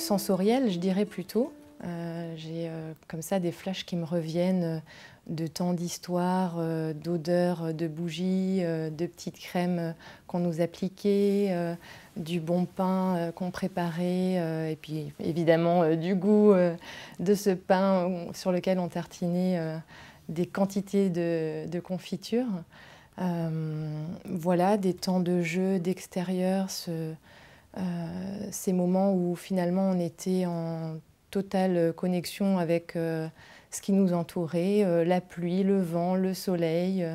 sensorielle, je dirais plutôt. J'ai comme ça des flashs qui me reviennent de temps d'histoire, d'odeurs, de bougies, de petites crèmes qu'on nous appliquait, du bon pain qu'on préparait, et puis évidemment du goût de ce pain sur lequel on tartinait des quantités de confiture. Voilà, des temps de jeu, d'extérieur, ces moments où finalement on était en totale connexion avec ce qui nous entourait, la pluie, le vent, le soleil.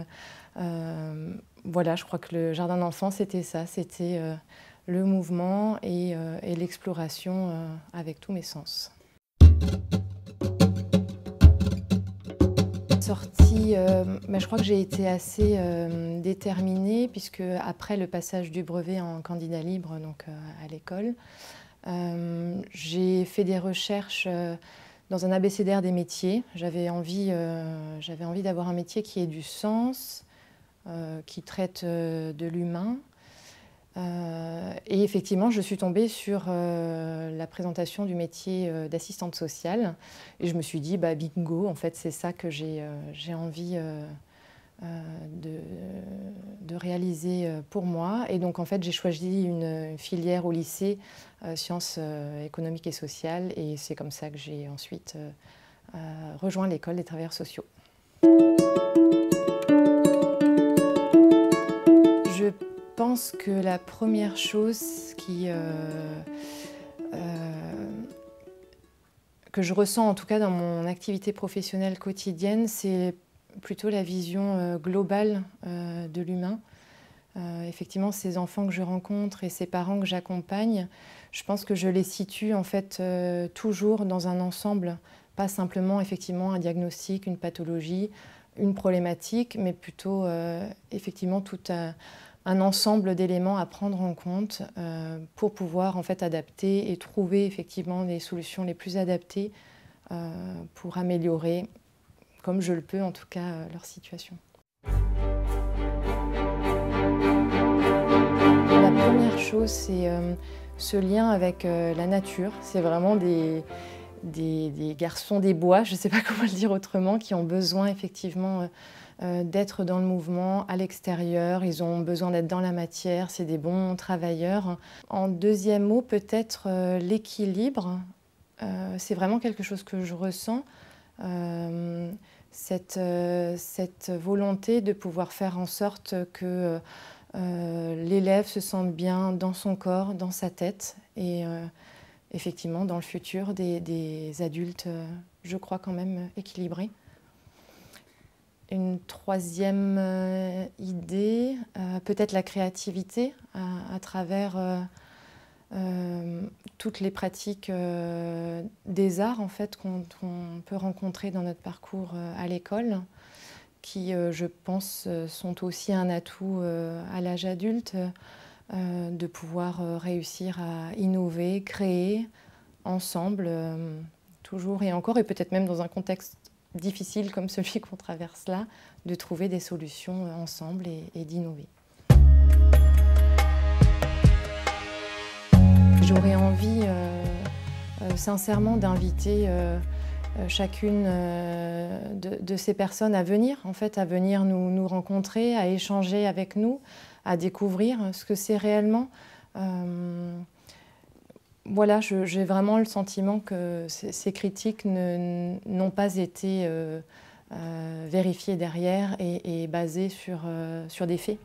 Voilà, je crois que le jardin d'enfants, c'était ça, c'était le mouvement et l'exploration avec tous mes sens. Sortie, je crois que j'ai été assez déterminée puisque après le passage du brevet en candidat libre donc, à l'école, j'ai fait des recherches dans un abécédaire des métiers. J'avais envie d'avoir un métier qui ait du sens, qui traite de l'humain. Et effectivement, je suis tombée sur la présentation du métier d'assistante sociale. Et je me suis dit, bah, bingo, en fait, c'est ça que j'ai envie de réaliser pour moi. Et donc, en fait, j'ai choisi une filière au lycée, sciences économiques et sociales. Et c'est comme ça que j'ai ensuite rejoint l'école des travailleurs sociaux. Je pense que la première chose que je ressens, en tout cas dans mon activité professionnelle quotidienne, c'est plutôt la vision globale de l'humain. Effectivement, ces enfants que je rencontre et ces parents que j'accompagne, je pense que je les situe en fait toujours dans un ensemble, pas simplement effectivement un diagnostic, une pathologie, une problématique, mais plutôt effectivement tout un ensemble d'éléments à prendre en compte pour pouvoir en fait adapter et trouver effectivement les solutions les plus adaptées pour améliorer, comme je le peux en tout cas, leur situation. La première chose, c'est ce lien avec la nature. C'est vraiment des garçons des bois, je ne sais pas comment le dire autrement, qui ont besoin effectivement d'être dans le mouvement, à l'extérieur. Ils ont besoin d'être dans la matière, c'est des bons travailleurs. En deuxième mot, peut-être l'équilibre. C'est vraiment quelque chose que je ressens. Cette volonté de pouvoir faire en sorte que l'élève se sente bien dans son corps, dans sa tête et effectivement dans le futur des adultes, je crois quand même équilibrés. Une troisième idée, peut-être la créativité à travers toutes les pratiques des arts en fait, qu'on peut rencontrer dans notre parcours à l'école, qui, je pense, sont aussi un atout à l'âge adulte, de pouvoir réussir à innover, créer ensemble, toujours et encore, et peut-être même dans un contexte difficile comme celui qu'on traverse là, de trouver des solutions ensemble et d'innover. J'aurais envie sincèrement d'inviter chacune de ces personnes à venir, en fait, à venir nous rencontrer, à échanger avec nous, à découvrir ce que c'est réellement. Voilà, j'ai vraiment le sentiment que ces critiques n'ont pas été vérifiées derrière et basées sur des faits.